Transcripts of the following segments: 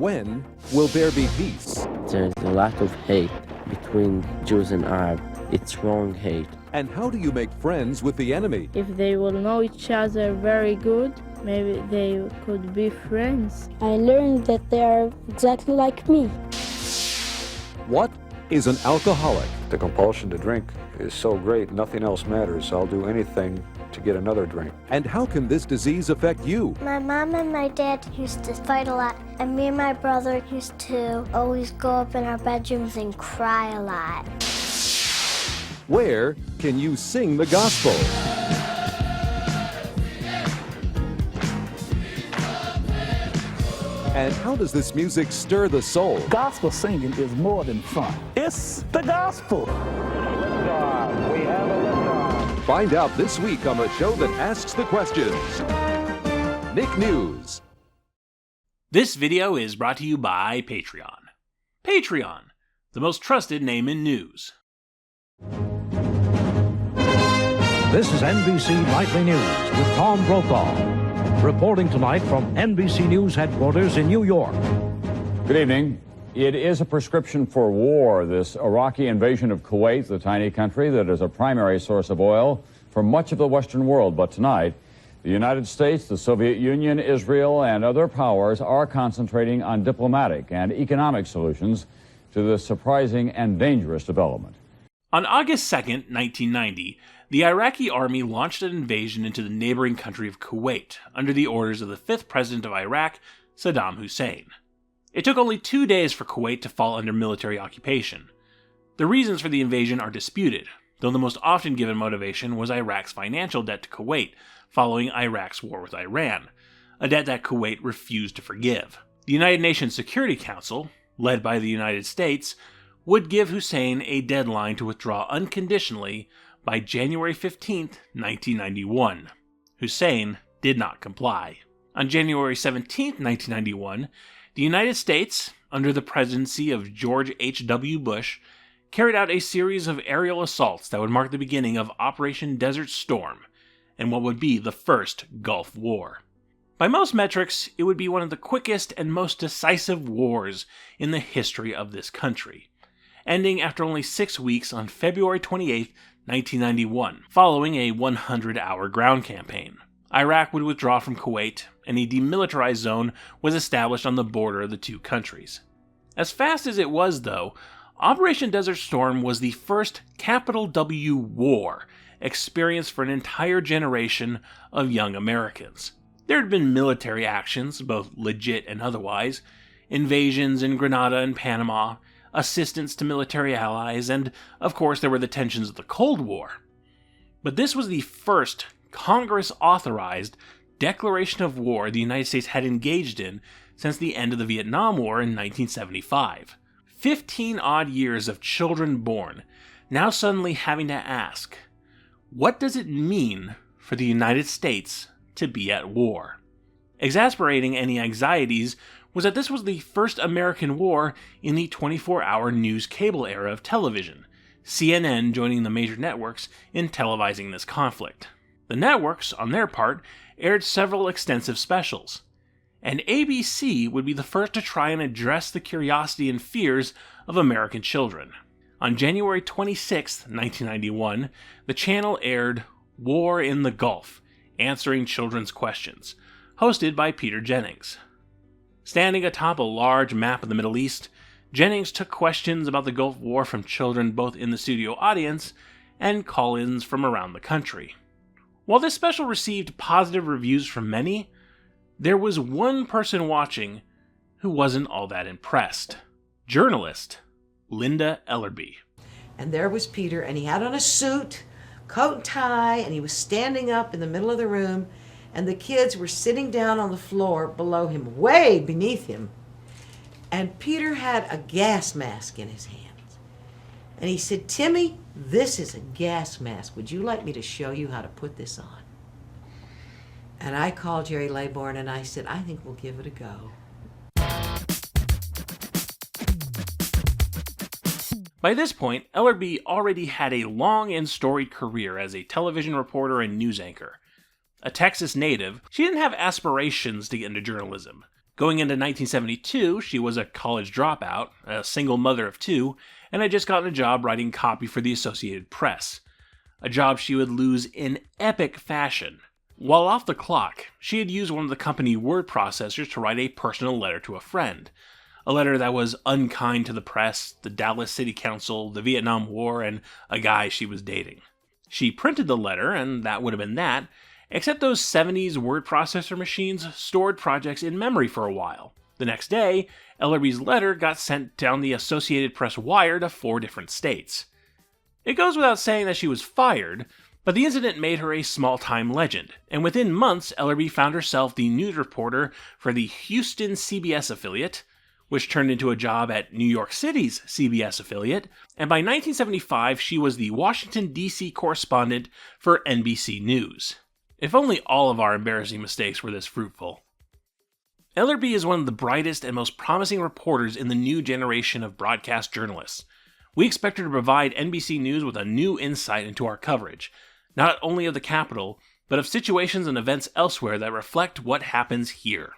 When will there be peace? There's a lot of hate between Jews and Arabs. It's wrong hate. And how do you make friends with the enemy? If they will know each other very good, maybe they could be friends. I learned that they are exactly like me. What is an alcoholic? The compulsion to drink is so great, nothing else matters. I'll do anything to get another drink. And how can this disease affect you? My mom and my dad used to fight a lot, and me and my brother used to always go up in our bedrooms and cry a lot. Where can you sing the gospel? And how does this music stir the soul? Gospel singing is more than fun. It's the gospel. Find out this week on the show that asks the questions. Nick News. This video is brought to you by Patreon. Patreon, the most trusted name in news. This is NBC Nightly News with Tom Brokaw. Reporting tonight from NBC News headquarters in New York. Good evening. It is a prescription for war, this Iraqi invasion of Kuwait, the tiny country that is a primary source of oil for much of the Western world. But tonight, the United States, the Soviet Union, Israel, and other powers are concentrating on diplomatic and economic solutions to this surprising and dangerous development. On August 2nd, 1990, the Iraqi army launched an invasion into the neighboring country of Kuwait under the orders of the 5th president of Iraq, Saddam Hussein. It took only 2 days for Kuwait to fall under military occupation. The reasons for the invasion are disputed, though the most often given motivation was Iraq's financial debt to Kuwait following Iraq's war with Iran, a debt that Kuwait refused to forgive. The United Nations Security Council, led by the United States, would give Hussein a deadline to withdraw unconditionally by January 15, 1991. Hussein did not comply. On January 17, 1991, the United States, under the presidency of George H.W. Bush, carried out a series of aerial assaults that would mark the beginning of Operation Desert Storm, and what would be the first Gulf War. By most metrics, it would be one of the quickest and most decisive wars in the history of this country, ending after only 6 weeks on February 28, 1991, following a 100-hour ground campaign. Iraq would withdraw from Kuwait, and a demilitarized zone was established on the border of the two countries. As fast as it was, though, Operation Desert Storm was the first capital W war experienced for an entire generation of young Americans. There had been military actions, both legit and otherwise, invasions in Grenada and Panama, assistance to military allies, and, of course, there were the tensions of the Cold War. But this was the first Congress-authorized declaration of war the United States had engaged in since the end of the Vietnam War in 1975. 15-odd years of children born, now suddenly having to ask, what does it mean for the United States to be at war? Exasperating any anxieties was that this was the first American war in the 24-hour news cable era of television, CNN joining the major networks in televising this conflict. The networks, on their part, aired several extensive specials, and ABC would be the first to try and address the curiosity and fears of American children. On January 26, 1991, the channel aired War in the Gulf, Answering Children's Questions, hosted by Peter Jennings. Standing atop a large map of the Middle East, Jennings took questions about the Gulf War from children both in the studio audience and call-ins from around the country. While this special received positive reviews from many, there was one person watching who wasn't all that impressed. Journalist Linda Ellerbee. And there was Peter, and he had on a suit, coat and tie, and he was standing up in the middle of the room, and the kids were sitting down on the floor below him, way beneath him. And Peter had a gas mask in his hands. And he said, Timmy, this is a gas mask. Would you like me to show you how to put this on? And I called Jerry Laybourne and I said, I think we'll give it a go. By this point, Ellerbee already had a long and storied career as a television reporter and news anchor. A Texas native, she didn't have aspirations to get into journalism. Going into 1972, she was a college dropout, a single mother of two, and had just gotten a job writing copy for the Associated Press. A job she would lose in epic fashion. While off the clock, she had used one of the company word processors to write a personal letter to a friend. A letter that was unkind to the press, the Dallas City Council, the Vietnam War, and a guy she was dating. She printed the letter, and that would have been that, except those 70s word processor machines stored projects in memory for a while. The next day, Ellerbee's letter got sent down the Associated Press wire to 4 different states. It goes without saying that she was fired, but the incident made her a small-time legend, and within months, Ellerbee found herself the news reporter for the Houston CBS affiliate, which turned into a job at New York City's CBS affiliate, and by 1975, she was the Washington, D.C. correspondent for NBC News. If only all of our embarrassing mistakes were this fruitful. Ellerbee is one of the brightest and most promising reporters in the new generation of broadcast journalists. We expect her to provide NBC News with a new insight into our coverage, not only of the Capitol, but of situations and events elsewhere that reflect what happens here.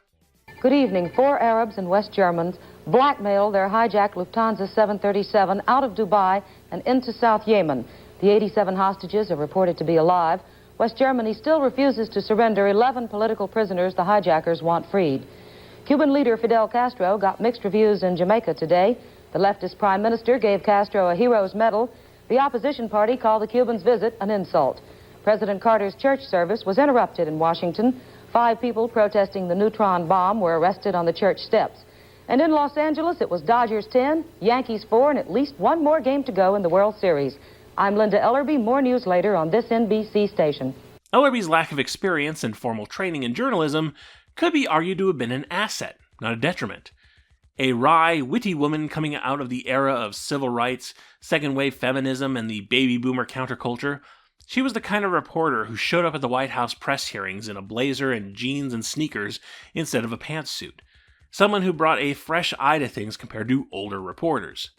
Good evening. 4 Arabs and West Germans blackmailed their hijacked Lufthansa 737 out of Dubai and into South Yemen. The 87 hostages are reported to be alive. West Germany still refuses to surrender 11 political prisoners the hijackers want freed. Cuban leader Fidel Castro got mixed reviews in Jamaica today. The leftist prime minister gave Castro a hero's medal. The opposition party called the Cubans' visit an insult. President Carter's church service was interrupted in Washington. 5 people protesting the neutron bomb were arrested on the church steps. And in Los Angeles, it was Dodgers 10, Yankees 4, and at least one more game to go in the World Series. I'm Linda Ellerbee. More news later on this NBC station. Ellerbee's lack of experience and formal training in journalism could be argued to have been an asset, not a detriment. A wry, witty woman coming out of the era of civil rights, second-wave feminism, and the baby boomer counterculture, she was the kind of reporter who showed up at the White House press hearings in a blazer and jeans and sneakers instead of a pantsuit. Someone who brought a fresh eye to things compared to older reporters.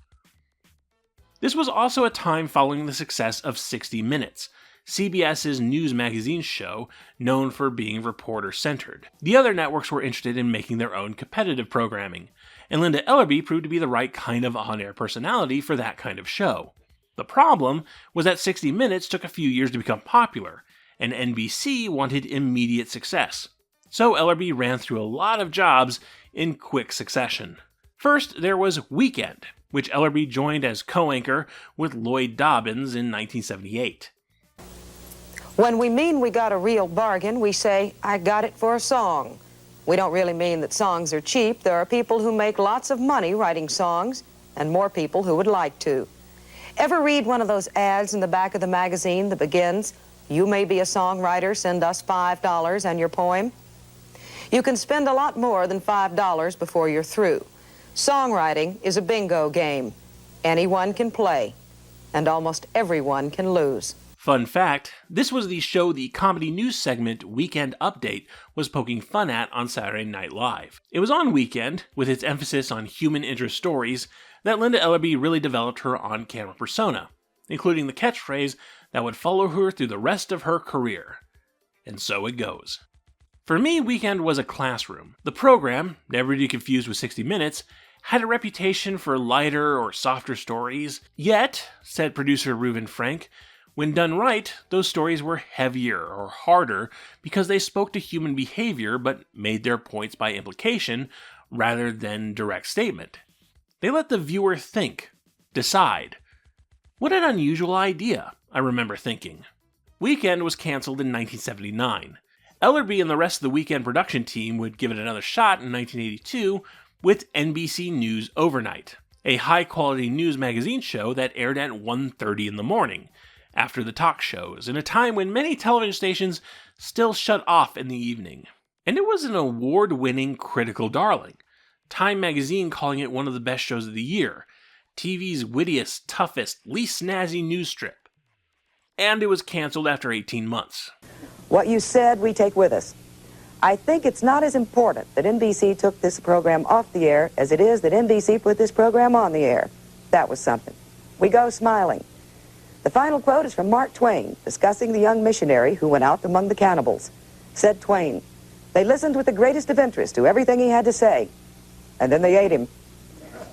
This was also a time following the success of 60 Minutes, CBS's news magazine show known for being reporter-centered. The other networks were interested in making their own competitive programming, and Linda Ellerbee proved to be the right kind of on-air personality for that kind of show. The problem was that 60 Minutes took a few years to become popular, and NBC wanted immediate success. So Ellerbee ran through a lot of jobs in quick succession. First, there was Weekend, which Ellerbee joined as co-anchor with Lloyd Dobbins in 1978. When we mean we got a real bargain, we say, I got it for a song. We don't really mean that songs are cheap. There are people who make lots of money writing songs, and more people who would like to. Ever read one of those ads in the back of the magazine that begins, you may be a songwriter, send us $5 and your poem? You can spend a lot more than $5 before you're through. Songwriting is a bingo game. Anyone can play, and almost everyone can lose. Fun fact, this was the show the comedy news segment Weekend Update was poking fun at on Saturday Night Live. It was on Weekend, with its emphasis on human interest stories, that Linda Ellerbee really developed her on-camera persona, including the catchphrase that would follow her through the rest of her career. And so it goes. For me, Weekend was a classroom. The program, never to be confused with 60 Minutes, had a reputation for lighter or softer stories. Yet, said producer Reuven Frank, when done right, those stories were heavier or harder because they spoke to human behavior but made their points by implication rather than direct statement. They let the viewer think, decide. What an unusual idea, I remember thinking. Weekend was canceled in 1979. Ellerbee and the rest of the Weekend production team would give it another shot in 1982 with NBC News Overnight, a high-quality news magazine show that aired at 1:30 in the morning, after the talk shows, in a time when many television stations still shut off in the evening. And it was an award-winning critical darling, Time magazine calling it one of the best shows of the year, TV's wittiest, toughest, least snazzy news strip. And it was canceled after 18 months. What you said, we take with us. I think it's not as important that NBC took this program off the air as it is that NBC put this program on the air. That was something. We go smiling. The final quote is from Mark Twain, discussing the young missionary who went out among the cannibals. Said Twain, They listened with the greatest of interest to everything he had to say, and then they ate him.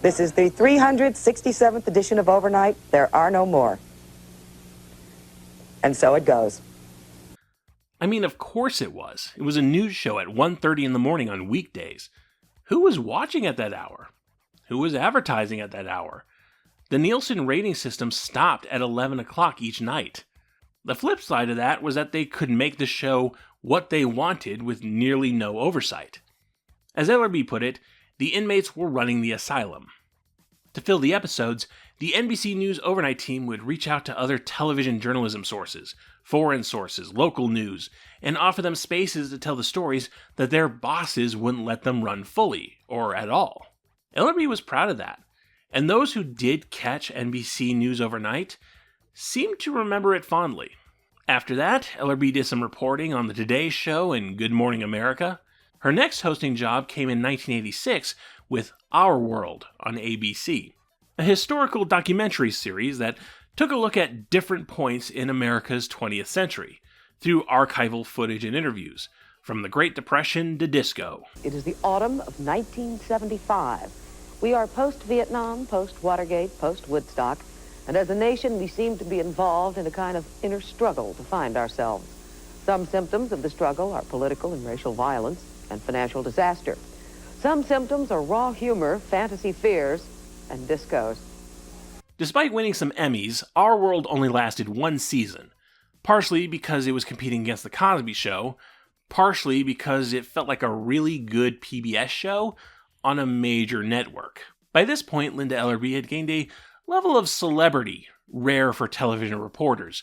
This is the 367th edition of Overnight. There are no more. And so it goes. I mean, of course it was. It was a news show at 1:30 in the morning on weekdays. Who was watching at that hour? Who was advertising at that hour? The Nielsen rating system stopped at 11 o'clock each night. The flip side of that was that they could make the show what they wanted with nearly no oversight. As Ellerbee put it, the inmates were running the asylum. To fill the episodes, the NBC News overnight team would reach out to other television journalism sources, foreign sources, local news, and offer them spaces to tell the stories that their bosses wouldn't let them run fully, or at all. Ellerbee was proud of that, and those who did catch NBC News overnight seemed to remember it fondly. After that, Ellerbee did some reporting on the Today Show and Good Morning America. Her next hosting job came in 1986 with Our World on ABC, a historical documentary series that took a look at different points in America's 20th century through archival footage and interviews, from the Great Depression to disco. It is the autumn of 1975. We are post-Vietnam, post-Watergate, post-Woodstock, and as a nation we seem to be involved in a kind of inner struggle to find ourselves. Some symptoms of the struggle are political and racial violence and financial disaster. Some symptoms are raw humor, fantasy fears, and discos. Despite winning some Emmys, Our World only lasted one season, partially because it was competing against The Cosby Show, partially because it felt like a really good PBS show on a major network. By this point, Linda Ellerbee had gained a level of celebrity rare for television reporters,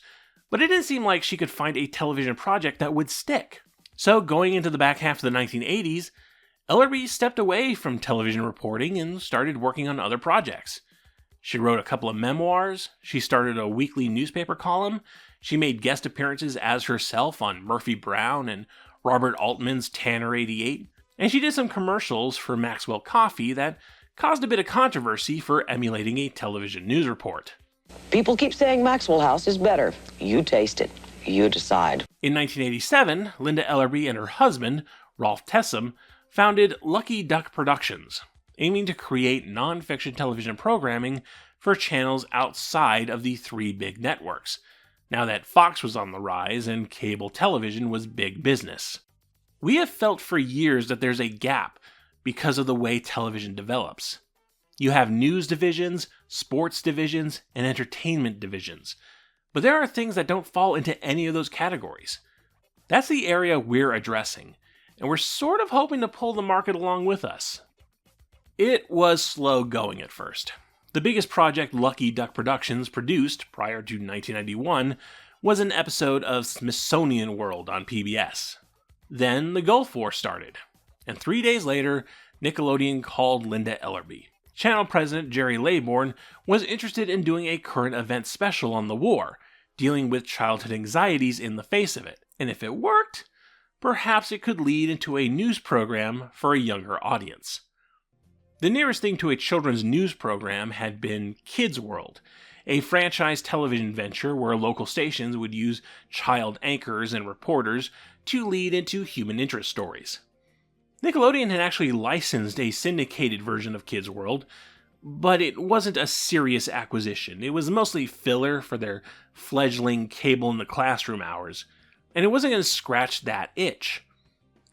but it didn't seem like she could find a television project that would stick. So going into the back half of the 1980s, Ellerbee stepped away from television reporting and started working on other projects. She wrote a couple of memoirs, she started a weekly newspaper column, she made guest appearances as herself on Murphy Brown and Robert Altman's Tanner 88, and she did some commercials for Maxwell Coffee that caused a bit of controversy for emulating a television news report. People keep saying Maxwell House is better. You taste it. You decide. In 1987, Linda Ellerbee and her husband, Rolf Tessum, founded Lucky Duck Productions, aiming to create non-fiction television programming for channels outside of the three big networks, now that Fox was on the rise and cable television was big business. We have felt for years that there's a gap because of the way television develops. You have news divisions, sports divisions, and entertainment divisions, but there are things that don't fall into any of those categories. That's the area we're addressing, and we're sort of hoping to pull the market along with us. It was slow going at first. The biggest project Lucky Duck Productions produced prior to 1991 was an episode of Smithsonian World on PBS. Then the Gulf War started, and 3 days later, Nickelodeon called Linda Ellerbee. Channel president Jerry Laybourne was interested in doing a current event special on the war, dealing with childhood anxieties in the face of it, and if it worked, perhaps it could lead into a news program for a younger audience. The nearest thing to a children's news program had been Kids World, a franchise television venture where local stations would use child anchors and reporters to lead into human interest stories. Nickelodeon had actually licensed a syndicated version of Kids World, but it wasn't a serious acquisition. It was mostly filler for their fledgling cable in the classroom hours, and it wasn't going to scratch that itch.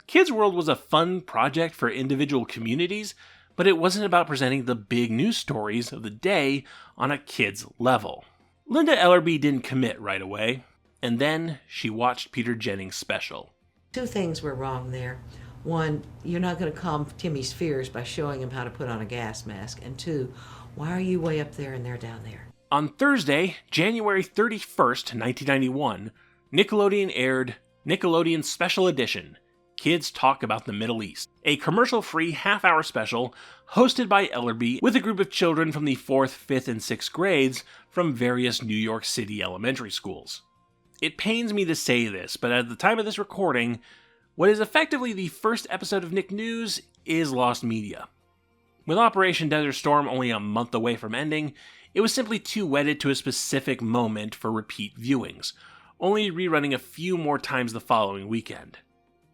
Kids World was a fun project for individual communities, but it wasn't about presenting the big news stories of the day on a kid's level. Linda Ellerbee didn't commit right away, and then she watched Peter Jennings' special. Two things were wrong there. One, you're not going to calm Timmy's fears by showing him how to put on a gas mask. And two, why are you way up there and they're down there? On Thursday, January 31st, 1991, Nickelodeon aired Nickelodeon's Special Edition, Kids Talk About the Middle East, a commercial-free half-hour special hosted by Ellerbee with a group of children from the 4th, 5th, and 6th grades from various New York City elementary schools. It pains me to say this, but at the time of this recording, what is effectively the first episode of Nick News is lost media. With Operation Desert Storm only a month away from ending, it was simply too wedded to a specific moment for repeat viewings, only rerunning a few more times the following weekend.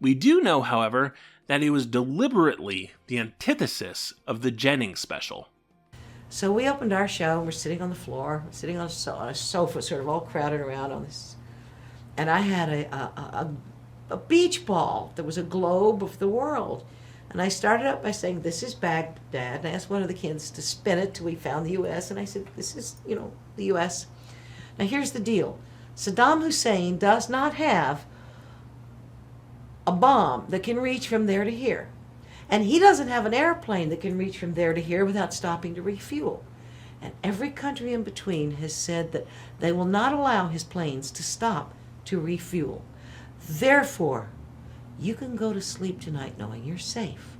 We do know, however, that it was deliberately the antithesis of the Jennings special. So we opened our show, and we're sitting on the floor, sitting on a sofa, sort of all crowded around on this. And I had a beach ball that was a globe of the world. And I started up by saying, "This is Baghdad." And I asked one of the kids to spin it till we found the U.S. And I said, "This is, the U.S." Now here's the deal. Saddam Hussein does not have a bomb that can reach from there to here. And he doesn't have an airplane that can reach from there to here without stopping to refuel. And every country in between has said that they will not allow his planes to stop to refuel. Therefore, you can go to sleep tonight knowing you're safe.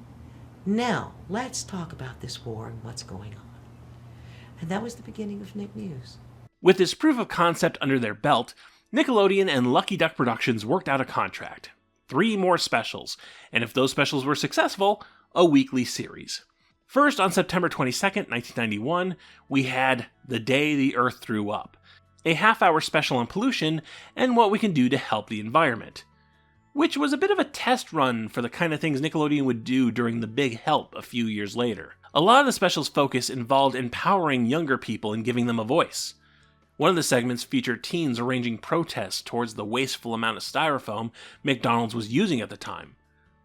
Now, let's talk about this war and what's going on. And that was the beginning of Nick News. With this proof of concept under their belt, Nickelodeon and Lucky Duck Productions worked out a contract. 3 more specials, and if those specials were successful, a weekly series. First, on September 22nd, 1991, we had The Day the Earth Threw Up, a half-hour special on pollution and what we can do to help the environment, which was a bit of a test run for the kind of things Nickelodeon would do during The Big Help a few years later. A lot of the special's focus involved empowering younger people and giving them a voice. One of the segments featured teens arranging protests towards the wasteful amount of styrofoam McDonald's was using at the time.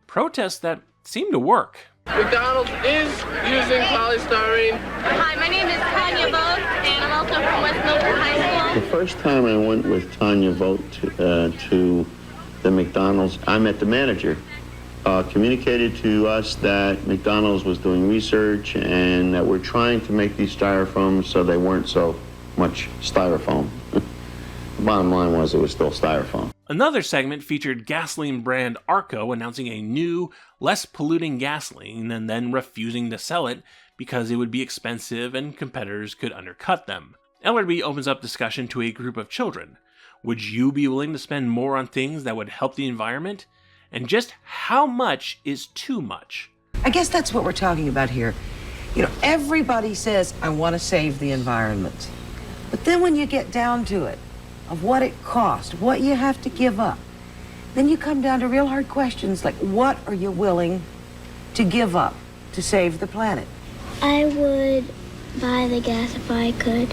Protests that seemed to work. McDonald's is using polystyrene. Hi, my name is Tanya Vogt, and I'm also from West Milford High School. The first time I went with Tanya Vogt to the McDonald's, I met the manager. Communicated to us that McDonald's was doing research and that we're trying to make these styrofoams so they weren't so much styrofoam. The bottom line was it was still styrofoam. Another segment featured gasoline brand Arco announcing a new, less polluting gasoline and then refusing to sell it because it would be expensive and competitors could undercut them. Ellerbee opens up discussion to a group of children. Would you be willing to spend more on things that would help the environment? And just how much is too much? I guess that's what we're talking about here. Everybody says, I want to save the environment. But then when you get down to it, of what it costs, what you have to give up, then you come down to real hard questions like, what are you willing to give up to save the planet? I would buy the gas if I could.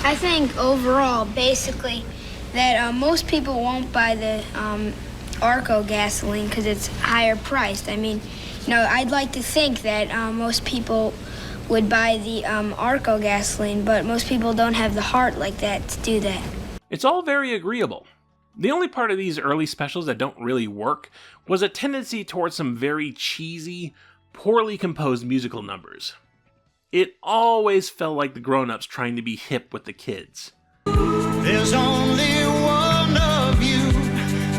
I think overall, basically, that most people won't buy the Arco gasoline because it's higher priced. I mean, I'd like to think that most people would buy the Arco gasoline, but most people don't have the heart like that to do that. It's all very agreeable. The only part of these early specials that don't really work was a tendency towards some very cheesy, poorly composed musical numbers. It always felt like the grown-ups trying to be hip with the kids. There's only one of you,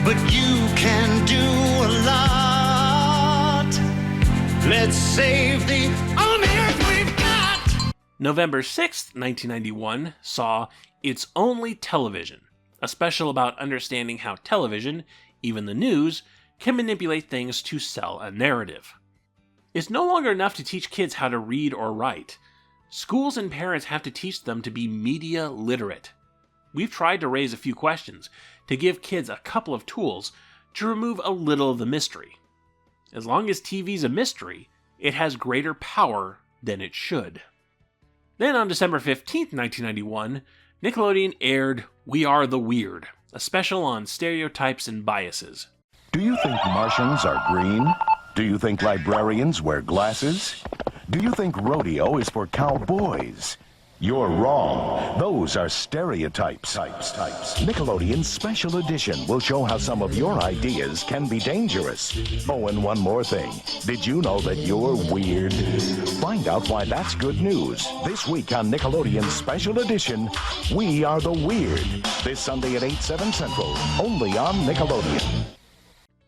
but you can do a lot. Let's save the only earth we've got. November 6th, 1991 saw It's Only Television, a special about understanding how television, even the news, can manipulate things to sell a narrative. It's no longer enough to teach kids how to read or write. Schools and parents have to teach them to be media literate. We've tried to raise a few questions, to give kids a couple of tools to remove a little of the mystery. As long as TV's a mystery, it has greater power than it should. Then on December 15th, 1991, Nickelodeon aired We Are the Weird, a special on stereotypes and biases. Do you think Martians are green? Do you think librarians wear glasses? Do you think rodeo is for cowboys? You're wrong. Those are stereotypes. Nickelodeon's special edition will show how some of your ideas can be dangerous. Oh, and one more thing. Did you know that you're weird? Find out why that's good news this week on Nickelodeon's special edition, We Are the Weird. This Sunday at 8, 7 Central, only on Nickelodeon.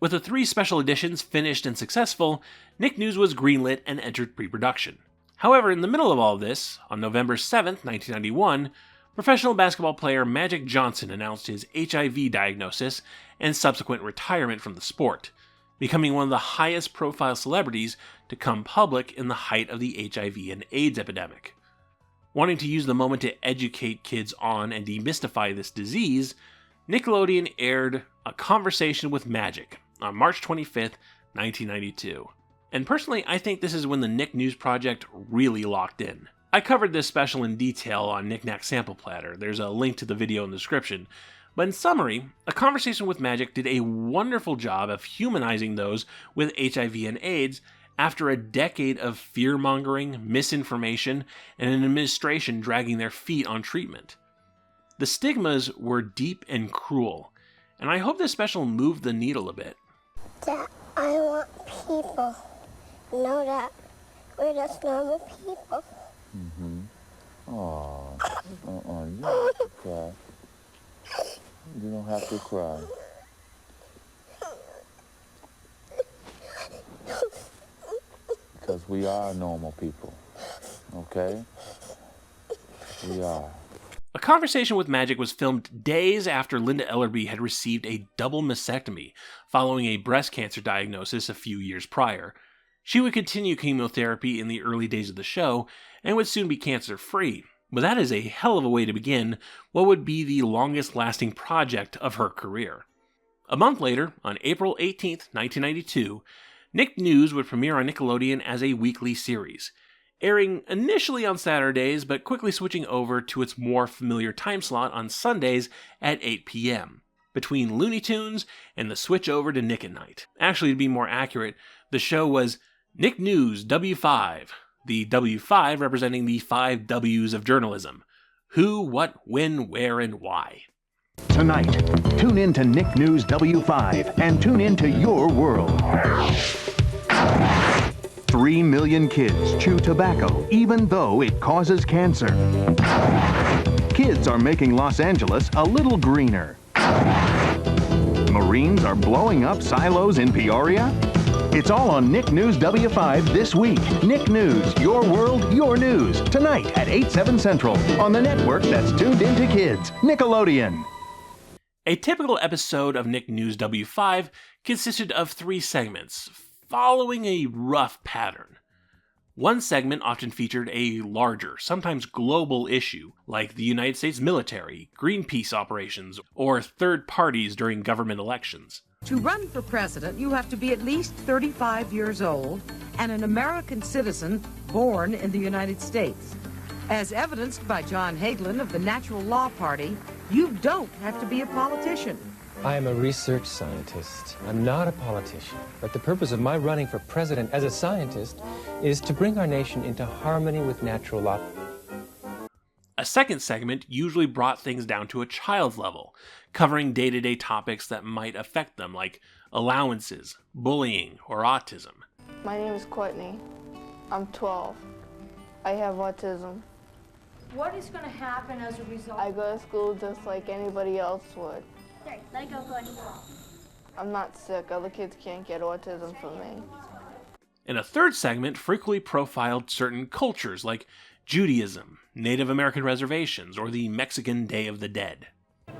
With the 3 special editions finished and successful, Nick News was greenlit and entered pre-production. However, in the middle of all this, on November 7th, 1991, professional basketball player Magic Johnson announced his HIV diagnosis and subsequent retirement from the sport, becoming one of the highest profile celebrities to come public in the height of the HIV and AIDS epidemic. Wanting to use the moment to educate kids on and demystify this disease, Nickelodeon aired A Conversation with Magic, on March 25th, 1992. And personally, I think this is when the Nick News Project really locked in. I covered this special in detail on Knacks Sample Platter. There's a link to the video in the description. But in summary, A Conversation with Magic did a wonderful job of humanizing those with HIV and AIDS after a decade of fear-mongering, misinformation, and an administration dragging their feet on treatment. The stigmas were deep and cruel, and I hope this special moved the needle a bit. Dad, I want people to know that we're just normal people. You don't have to cry. You don't have to cry. Because we are normal people, okay? We are. A Conversation with Magic was filmed days after Linda Ellerbee had received a double mastectomy following a breast cancer diagnosis a few years prior. She would continue chemotherapy in the early days of the show and would soon be cancer-free, but that is a hell of a way to begin what would be the longest-lasting project of her career. A month later, on April 18th, 1992, Nick News would premiere on Nickelodeon as a weekly series, airing initially on Saturdays but quickly switching over to its more familiar time slot on Sundays at 8 p.m., between Looney Tunes and the switch over to Nick at Night. Actually, to be more accurate, the show was Nick News W5, the W5 representing the 5 W's of journalism: who, what, when, where, and why. Tonight, tune in to Nick News W5 and tune into your world. 3 million kids chew tobacco even though it causes cancer. Kids are making Los Angeles a little greener. Marines are blowing up silos in Peoria. It's all on Nick News W5 this week. Nick News, your world, your news. Tonight at 8/7 Central on the network that's tuned into kids, Nickelodeon. A typical episode of Nick News W5 consisted of 3 segments, following a rough pattern. One segment often featured a larger, sometimes global issue, like the United States military, Greenpeace operations, or third parties during government elections. To run for president, you have to be at least 35 years old and an American citizen born in the United States. As evidenced by John Hagelin of the Natural Law Party, you don't have to be a politician. I am a research scientist. I'm not a politician. But the purpose of my running for president as a scientist is to bring our nation into harmony with natural law. A second segment usually brought things down to a child's level, covering day-to-day topics that might affect them, like allowances, bullying, or autism. My name is Courtney. I'm 12. I have autism. What is going to happen as a result? I go to school just like anybody else would. Okay, let it go, Courtney. I'm not sick. Other kids can't get autism from me. And a third segment frequently profiled certain cultures like Judaism, Native American reservations, or the Mexican Day of the Dead.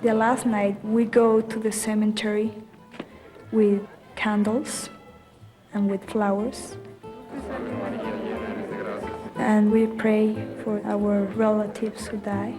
The last night we go to the cemetery with candles and with flowers. And we pray for our relatives who die.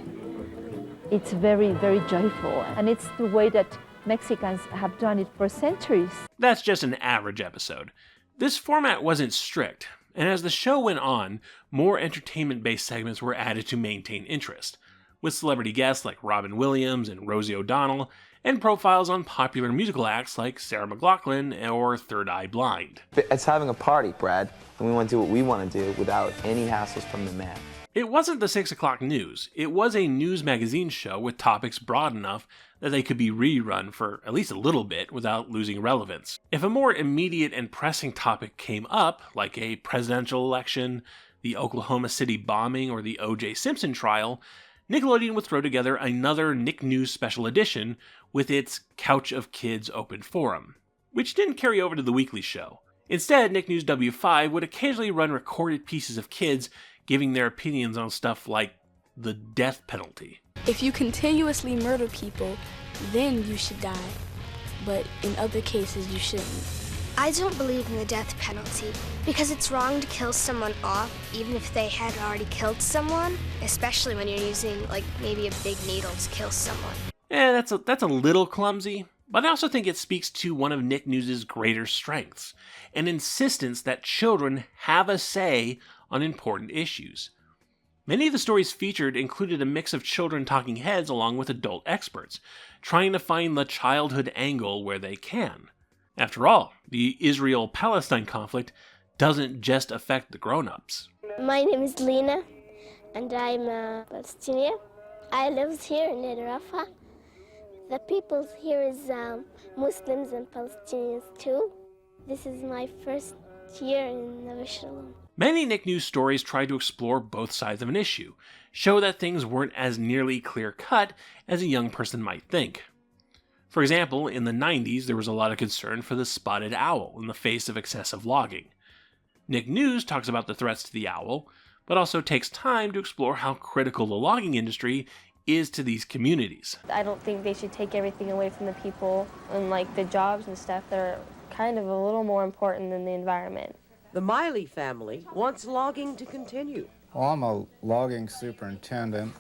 It's very, very joyful, and it's the way that Mexicans have done it for centuries. That's just an average episode. This format wasn't strict, and as the show went on, more entertainment-based segments were added to maintain interest, with celebrity guests like Robin Williams and Rosie O'Donnell, and profiles on popular musical acts like Sarah McLachlan or Third Eye Blind. It's having a party, Brad, and we want to do what we want to do without any hassles from the man. It wasn't the 6 o'clock news. It was a news magazine show with topics broad enough that they could be rerun for at least a little bit without losing relevance. If a more immediate and pressing topic came up, like a presidential election, the Oklahoma City bombing, or the O.J. Simpson trial, Nickelodeon would throw together another Nick News special edition with its Couch of Kids open forum, which didn't carry over to the weekly show. Instead, Nick News W5 would occasionally run recorded pieces of kids giving their opinions on stuff like the death penalty. If you continuously murder people, then you should die. But in other cases, you shouldn't. I don't believe in the death penalty because it's wrong to kill someone off even if they had already killed someone, especially when you're using like maybe a big needle to kill someone. That's a little clumsy, But I also think it speaks to one of Nick News' greater strengths, an insistence that children have a say on important issues. Many of the stories featured included a mix of children talking heads along with adult experts, trying to find the childhood angle where they can. After all, the Israel-Palestine conflict doesn't just affect the grown-ups. My name is Lena, and I'm a Palestinian. I live here in Rafah. The people here is Muslims and Palestinians too. This is my first year in Neve Shalom. Many Nick News stories try to explore both sides of an issue, show that things weren't as nearly clear-cut as a young person might think. For example, in the 90s, there was a lot of concern for the spotted owl in the face of excessive logging. Nick News talks about the threats to the owl, but also takes time to explore how critical the logging industry is to these communities. I don't think they should take everything away from the people and like the jobs and stuff that are kind of a little more important than the environment. The Miley family wants logging to continue. Well, I'm a logging superintendent.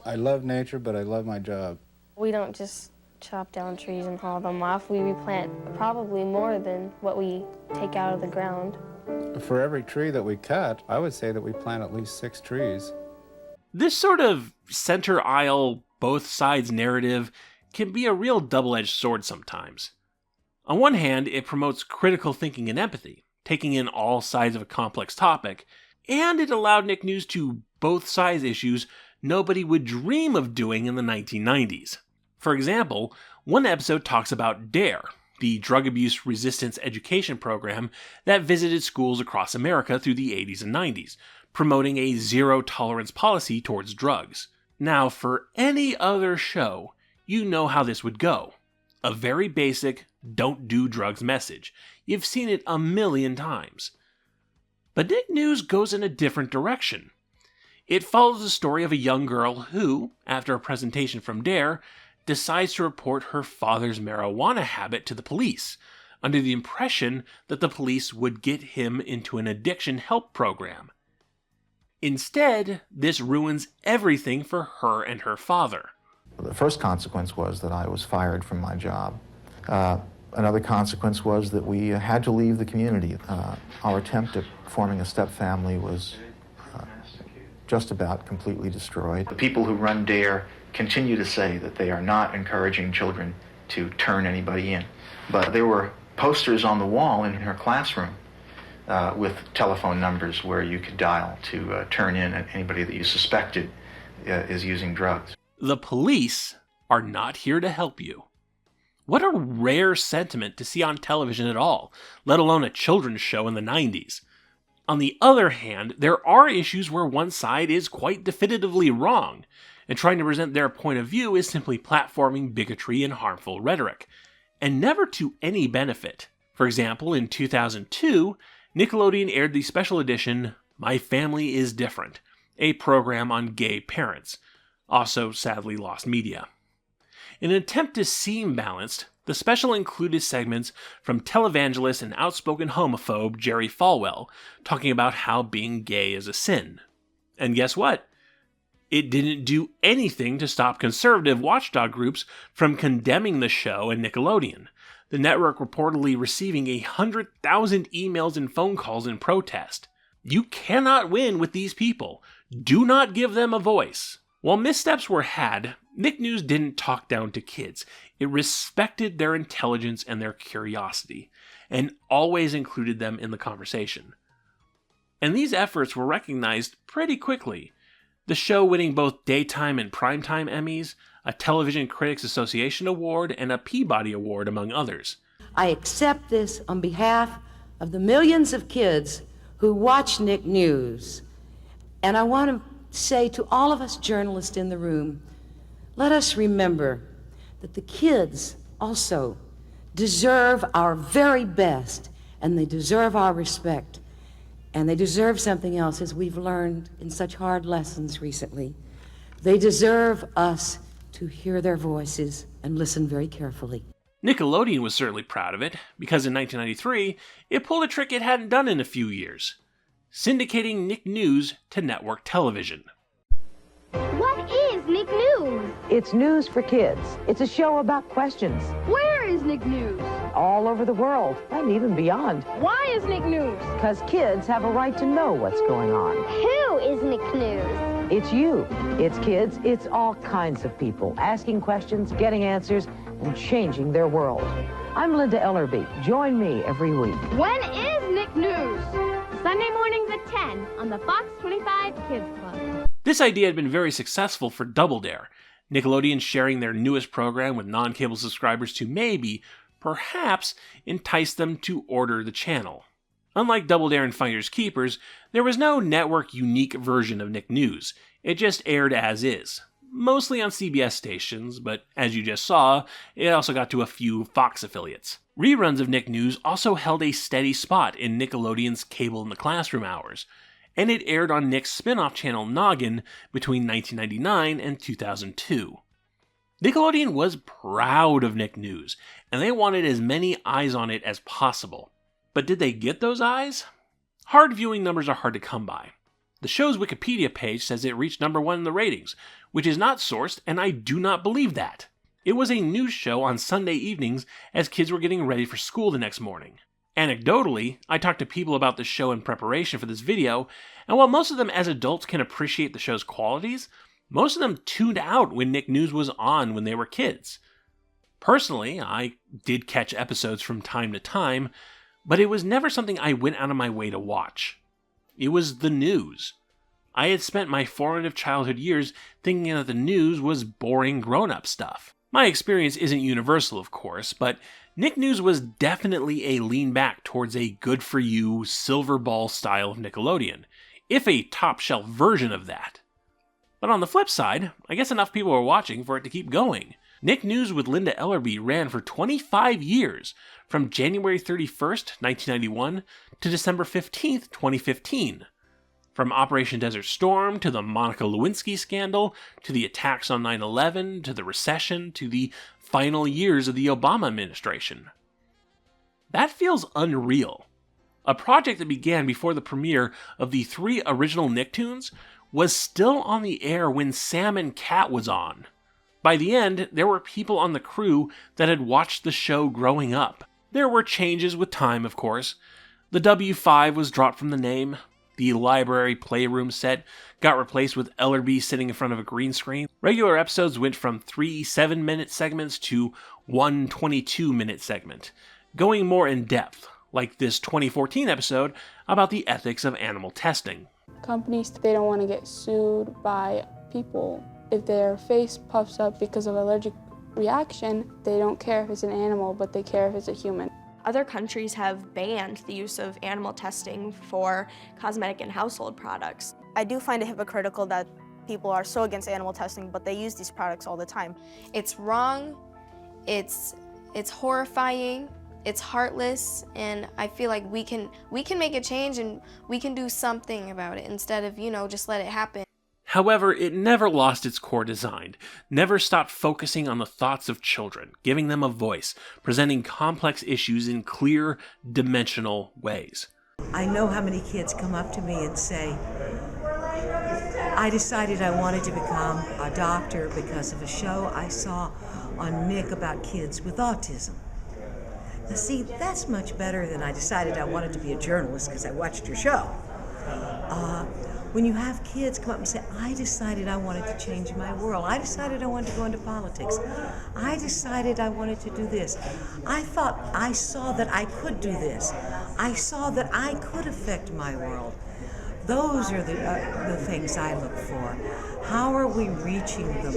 I love nature, but I love my job. We don't just chop down trees and haul them off. We replant probably more than what we take out of the ground. For every tree that we cut, I would say that we plant at least 6 trees. This sort of center aisle, both sides narrative can be a real double-edged sword sometimes. On one hand, it promotes critical thinking and empathy, taking in all sides of a complex topic, and it allowed Nick News to both sides issues nobody would dream of doing in the 1990s. For example, one episode talks about DARE, the drug abuse resistance education program that visited schools across America through the 80s and 90s, promoting a zero-tolerance policy towards drugs. Now, for any other show, you know how this would go. A very basic, don't do drugs message. You've seen it a million times. But Nick News goes in a different direction. It follows the story of a young girl who, after a presentation from DARE, decides to report her father's marijuana habit to the police, under the impression that the police would get him into an addiction help program. Instead, this ruins everything for her and her father. The first consequence was that I was fired from my job. Another consequence was that we had to leave the community. Our attempt at forming a step-family was just about completely destroyed. The people who run DARE continue to say that they are not encouraging children to turn anybody in. But there were posters on the wall in her classroom with telephone numbers where you could dial to turn in anybody that you suspected is using drugs. The police are not here to help you. What a rare sentiment to see on television at all, let alone a children's show in the 90s. On the other hand, there are issues where one side is quite definitively wrong, and trying to present their point of view is simply platforming bigotry and harmful rhetoric, and never to any benefit. For example, in 2002, Nickelodeon aired the special edition My Family is Different, a program on gay parents, also sadly lost media. In an attempt to seem balanced, the special included segments from televangelist and outspoken homophobe Jerry Falwell talking about how being gay is a sin. And guess what? It didn't do anything to stop conservative watchdog groups from condemning the show and Nickelodeon, the network reportedly receiving 100,000 emails and phone calls in protest. You cannot win with these people. Do not give them a voice. While missteps were had, Nick News didn't talk down to kids. It respected their intelligence and their curiosity, and always included them in the conversation. And these efforts were recognized pretty quickly, the show winning both Daytime and Primetime Emmys, a Television Critics Association Award, and a Peabody Award, among others. I accept this on behalf of the millions of kids who watch Nick News. And I want to say to all of us journalists in the room, let us remember that the kids also deserve our very best, and they deserve our respect, and they deserve something else, as we've learned in such hard lessons recently. They deserve us to hear their voices and listen very carefully. Nickelodeon was certainly proud of it, because in 1993, it pulled a trick it hadn't done in a few years, syndicating Nick News to network television. What is Nick News? It's news for kids. It's a show about questions. Where is Nick News? All over the world, and even beyond. Why is Nick News? Because kids have a right to know what's going on. Who is Nick News? It's you. It's kids. It's all kinds of people asking questions, getting answers, and changing their world. I'm Linda Ellerbee. Join me every week. When is Nick News? Sunday mornings at 10 on the Fox 25 Kids Club. This idea had been very successful for Double Dare, Nickelodeon sharing their newest program with non-cable subscribers to maybe, perhaps, entice them to order the channel. Unlike Double Dare and Finders Keepers, there was no network-unique version of Nick News. It just aired as is. Mostly on CBS stations, but as you just saw, it also got to a few Fox affiliates. Reruns of Nick News also held a steady spot in Nickelodeon's Cable in the Classroom hours, and it aired on Nick's spin-off channel Noggin between 1999 and 2002. Nickelodeon was proud of Nick News, and they wanted as many eyes on it as possible. But did they get those eyes? Hard viewing numbers are hard to come by. The show's Wikipedia page says it reached #1 in the ratings, which is not sourced, and I do not believe that. It was a news show on Sunday evenings as kids were getting ready for school the next morning. Anecdotally, I talked to people about the show in preparation for this video, and while most of them as adults can appreciate the show's qualities, most of them tuned out when Nick News was on when they were kids. Personally, I did catch episodes from time to time, but it was never something I went out of my way to watch. It was the news. I had spent my formative childhood years thinking that the news was boring grown-up stuff. My experience isn't universal, of course, but Nick News was definitely a lean back towards a good-for-you, silver ball style of Nickelodeon, if a top-shelf version of that. But on the flip side, I guess enough people were watching for it to keep going. Nick News with Linda Ellerbee ran for 25 years, from January 31st, 1991 to December 15th, 2015. From Operation Desert Storm to the Monica Lewinsky scandal, to the attacks on 9/11, to the recession, to the final years of the Obama administration. That feels unreal. A project that began before the premiere of the 3 original Nicktoons was still on the air when Sam and Cat was on. By the end, there were people on the crew that had watched the show growing up. There were changes with time, of course. The W5 was dropped from the name. The library playroom set got replaced with Ellerbee sitting in front of a green screen. Regular episodes went from 3 7-minute segments to 1 22-minute segment, going more in depth, like this 2014 episode about the ethics of animal testing. Companies, they don't want to get sued by people. If their face puffs up because of allergic reaction, they don't care if it's an animal, but they care if it's a human. Other countries have banned the use of animal testing for cosmetic and household products. I do find it hypocritical that people are so against animal testing, but they use these products all the time. It's wrong, it's horrifying, it's heartless, and I feel like we can make a change and we can do something about it instead of, just let it happen. However, it never lost its core design, never stopped focusing on the thoughts of children, giving them a voice, presenting complex issues in clear, dimensional ways. I know how many kids come up to me and say, I decided I wanted to become a doctor because of a show I saw on Nick about kids with autism. Now see, that's much better than I decided I wanted to be a journalist because I watched your show. When you have kids come up and say, I decided I wanted to change my world. I decided I wanted to go into politics. I decided I wanted to do this. I saw that I could do this. I saw that I could affect my world. Those are the things I look for. How are we reaching them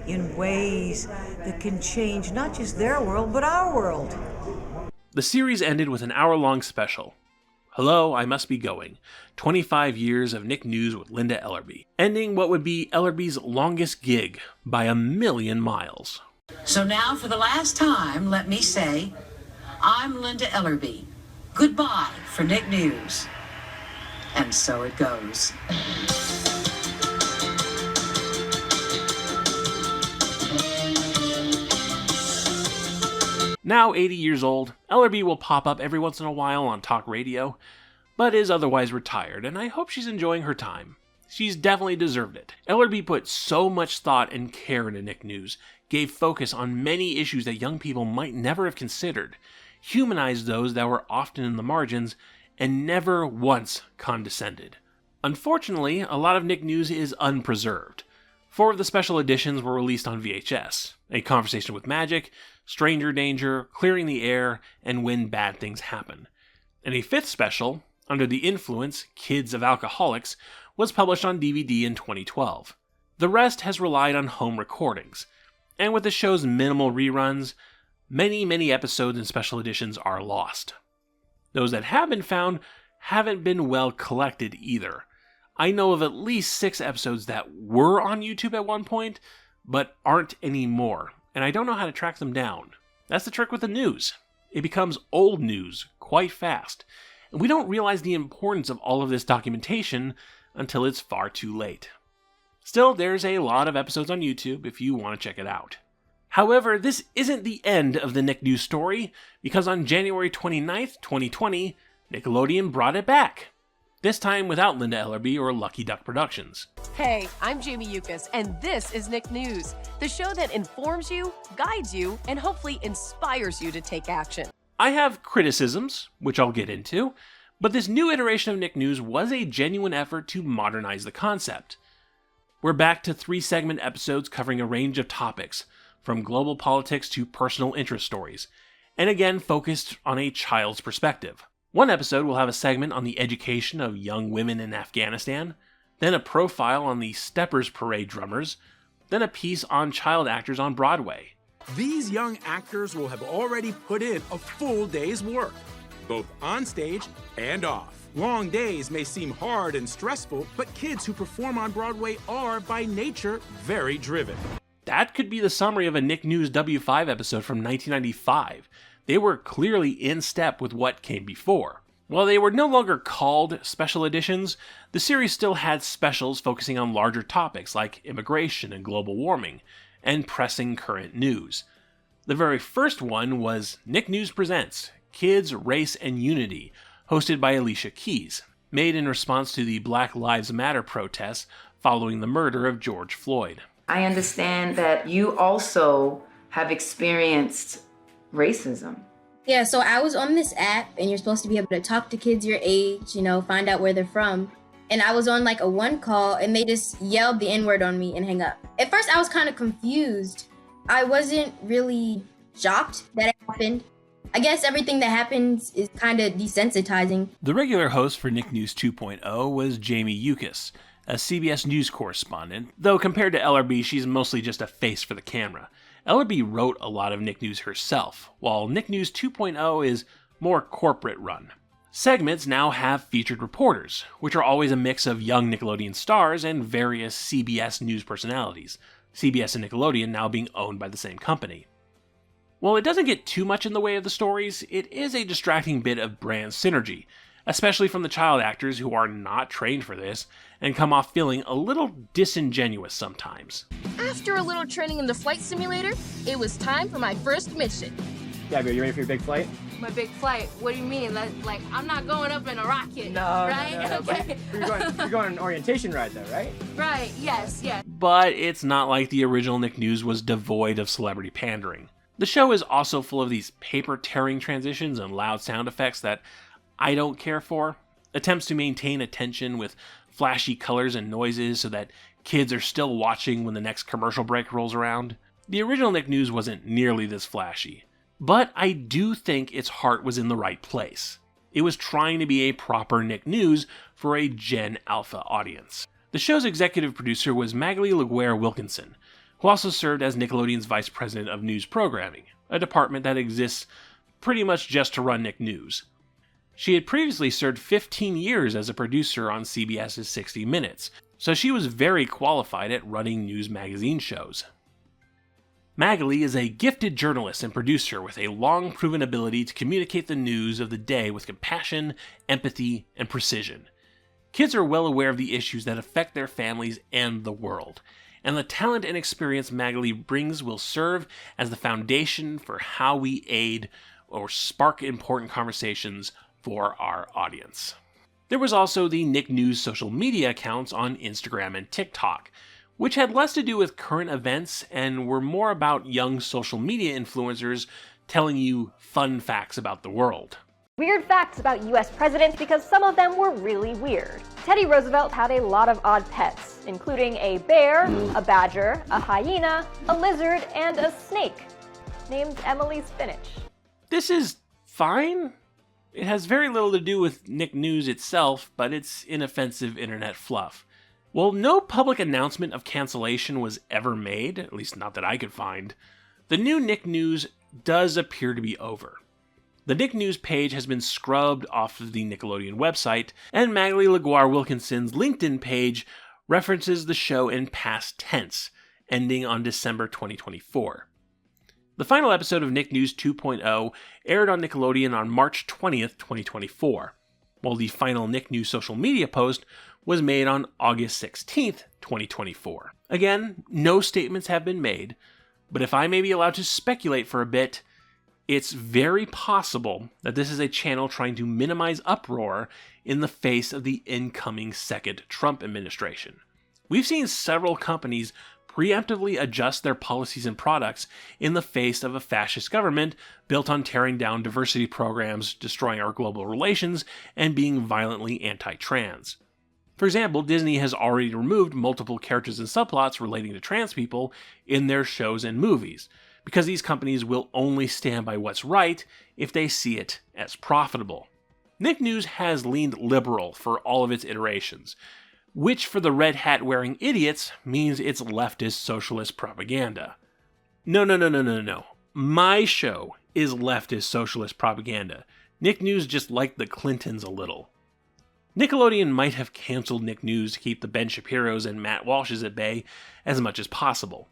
in ways that can change not just their world, but our world? The series ended with an hour-long special. Hello, I Must Be Going. 25 years of Nick News with Linda Ellerbee. Ending what would be Ellerbee's longest gig by 1,000,000 miles. So now, for the last time, let me say, I'm Linda Ellerbee. Goodbye for Nick News. And so it goes. Now 80 years old, Ellerbee will pop up every once in a while on talk radio, but is otherwise retired, and I hope she's enjoying her time. She's definitely deserved it. Ellerbee put so much thought and care into Nick News, gave focus on many issues that young people might never have considered, humanized those that were often in the margins, and never once condescended. Unfortunately, a lot of Nick News is unpreserved. 4 of the special editions were released on VHS: A Conversation with Magic, Stranger Danger, Clearing the Air, and When Bad Things Happen. And a 5th special, Under the Influence, Kids of Alcoholics, was published on DVD in 2012. The rest has relied on home recordings, and with the show's minimal reruns, many episodes and special editions are lost. Those that have been found haven't been well collected either. I know of at least 6 episodes that were on YouTube at one point, but aren't anymore, and I don't know how to track them down. That's the trick with the news. It becomes old news quite fast, and we don't realize the importance of all of this documentation until it's far too late. Still, there's a lot of episodes on YouTube if you want to check it out. However, this isn't the end of the Nick News story, because on January 29th, 2020, Nickelodeon brought it back. This time without Linda Ellerbee or Lucky Duck Productions. Hey, I'm Jamie Yuccas, and this is Nick News, the show that informs you, guides you, and hopefully inspires you to take action. I have criticisms, which I'll get into, but this new iteration of Nick News was a genuine effort to modernize the concept. We're back to 3-segment episodes covering a range of topics, from global politics to personal interest stories, and again focused on a child's perspective. One episode will have a segment on the education of young women in Afghanistan, then a profile on the Steppers Parade drummers, then a piece on child actors on Broadway. These young actors will have already put in a full day's work, both on stage and off. Long days may seem hard and stressful, but kids who perform on Broadway are, by nature, very driven. That could be the summary of a Nick News W5 episode from 1995. They were clearly in step with what came before. While they were no longer called special editions, the series still had specials focusing on larger topics like immigration and global warming, and pressing current news. The very first one was Nick News Presents Kids, Race, and Unity, hosted by Alicia Keys, made in response to the Black Lives Matter protests following the murder of George Floyd. I understand that you also have experienced racism. Yeah, so I was on this app, and you're supposed to be able to talk to kids your age, find out where they're from. And I was on like a one call, and they just yelled the N-word on me and hang up. At first, I was kind of confused. I wasn't really shocked that it happened. I guess everything that happens is kind of desensitizing. The regular host for Nick News 2.0 was Jamie Yuccas, a CBS News correspondent, though compared to Ellerbee, she's mostly just a face for the camera. Ellerbee wrote a lot of Nick News herself, while Nick News 2.0 is more corporate run. Segments now have featured reporters, which are always a mix of young Nickelodeon stars and various CBS News personalities, CBS and Nickelodeon now being owned by the same company. While it doesn't get too much in the way of the stories, it is a distracting bit of brand synergy, especially from the child actors who are not trained for this and come off feeling a little disingenuous sometimes. After a little training in the flight simulator, it was time for my first mission. Gabby, are you ready for your big flight? My big flight? What do you mean? Like, I'm not going up in a rocket, No, right? no. Okay. You're going on an orientation ride though, right? Right, yes. But it's not like the original Nick News was devoid of celebrity pandering. The show is also full of these paper-tearing transitions and loud sound effects that I don't care for. Attempts to maintain attention with flashy colors and noises so that kids are still watching when the next commercial break rolls around. The original Nick News wasn't nearly this flashy. But I do think its heart was in the right place. It was trying to be a proper Nick News for a Gen Alpha audience. The show's executive producer was Laguerre-Wilkinson, who also served as Nickelodeon's Vice President of News Programming, a department that exists pretty much just to run Nick News. She had previously served 15 years as a producer on CBS's 60 Minutes, so she was very qualified at running news magazine shows. Magali is a gifted journalist and producer with a long-proven ability to communicate the news of the day with compassion, empathy, and precision. Kids are well aware of the issues that affect their families and the world, and the talent and experience Magali brings will serve as the foundation for how we aid or spark important conversations for our audience. There was also the Nick News social media accounts on Instagram and TikTok, which had less to do with current events and were more about young social media influencers telling you fun facts about the world. Weird facts about US presidents because some of them were really weird. Teddy Roosevelt had a lot of odd pets, including a bear, a badger, a hyena, a lizard, and a snake, named Emily Spinach. This is fine. It has very little to do with Nick News itself, but it's inoffensive internet fluff. While no public announcement of cancellation was ever made, at least not that I could find, the new Nick News does appear to be over. The Nick News page has been scrubbed off of the Nickelodeon website, and Magali Laguerre-Wilkinson's LinkedIn page references the show in past tense, ending on December 2024. The final episode of Nick News 2.0 aired on Nickelodeon on March 20th, 2024, while the final Nick News social media post was made on August 16th, 2024. Again, no statements have been made, but if I may be allowed to speculate for a bit, it's very possible that this is a channel trying to minimize uproar in the face of the incoming second Trump administration. We've seen several companies preemptively adjust their policies and products in the face of a fascist government built on tearing down diversity programs, destroying our global relations, and being violently anti-trans. For example, Disney has already removed multiple characters and subplots relating to trans people in their shows and movies, because these companies will only stand by what's right if they see it as profitable. Nick News has leaned liberal for all of its iterations, which for the red hat wearing idiots means it's leftist socialist propaganda. No. My show is leftist socialist propaganda. Nick News just liked the Clintons a little. Nickelodeon might have canceled Nick News to keep the Ben Shapiros and Matt Walshes at bay as much as possible.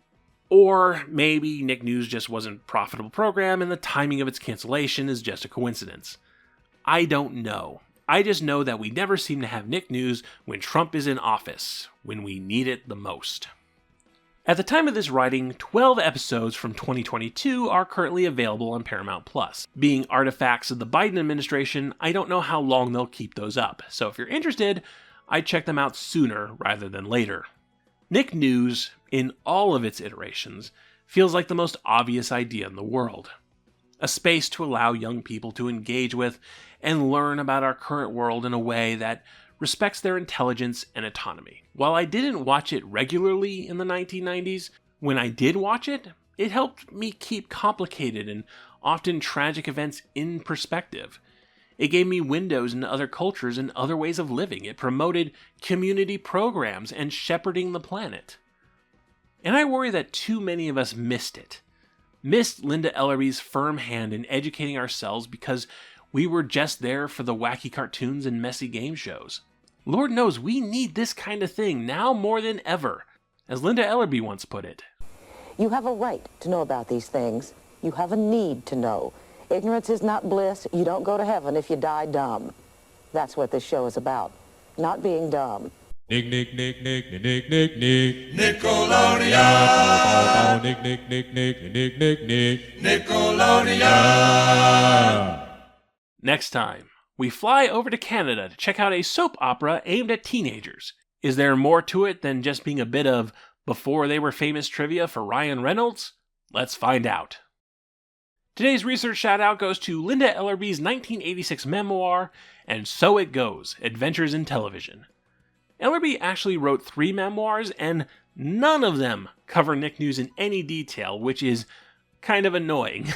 Or maybe Nick News just wasn't a profitable program and the timing of its cancellation is just a coincidence. I don't know. I just know that we never seem to have Nick News when Trump is in office, when we need it the most. At the time of this writing, 12 episodes from 2022 are currently available on Paramount+. Being artifacts of the Biden administration, I don't know how long they'll keep those up, so if you're interested, I'd check them out sooner rather than later. Nick News, in all of its iterations, feels like the most obvious idea in the world. A space to allow young people to engage with and learn about our current world in a way that respects their intelligence and autonomy. While I didn't watch it regularly in the 1990s, when I did watch it, it helped me keep complicated and often tragic events in perspective. It gave me windows into other cultures and other ways of living. It promoted community programs and shepherding the planet. And I worry that too many of us missed it. Missed Linda Ellerbee's firm hand in educating ourselves because we were just there for the wacky cartoons and messy game shows. Lord knows we need this kind of thing now more than ever, as Linda Ellerbee once put it. You have a right to know about these things. You have a need to know. Ignorance is not bliss. You don't go to heaven if you die dumb. That's what this show is about, not being dumb. Nick, Nickelodeon. Nick, Nickelodeon. Next time, we fly over to Canada to check out a soap opera aimed at teenagers. Is there more to it than just being a bit of before they were famous trivia for Ryan Reynolds? Let's find out. Today's research shout-out goes to Linda Ellerbee's 1986 memoir, And So It Goes, Adventures in Television. Ellerbee actually wrote 3 memoirs, and none of them cover Nick News in any detail, which is kind of annoying.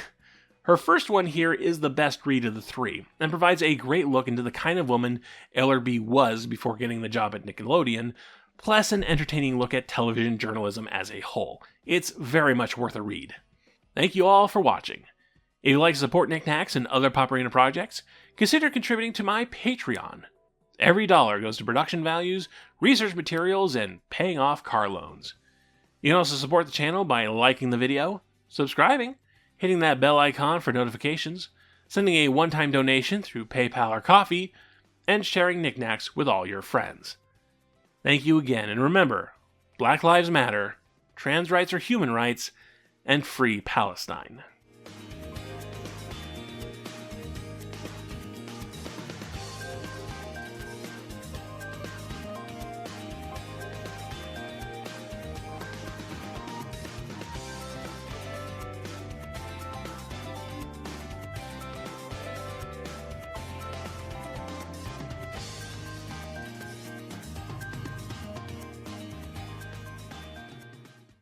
Her first one here is the best read of the 3, and provides a great look into the kind of woman Ellerbee was before getting the job at Nickelodeon, plus an entertaining look at television journalism as a whole. It's very much worth a read. Thank you all for watching. If you'd like to support Knacks and other Pop Arena projects, consider contributing to my Patreon. Every dollar goes to production values, research materials, and paying off car loans. You can also support the channel by liking the video, subscribing, hitting that bell icon for notifications, sending a one-time donation through PayPal or Coffee, and sharing knickknacks with all your friends. Thank you again, and remember, Black Lives Matter, trans rights are human rights, and free Palestine.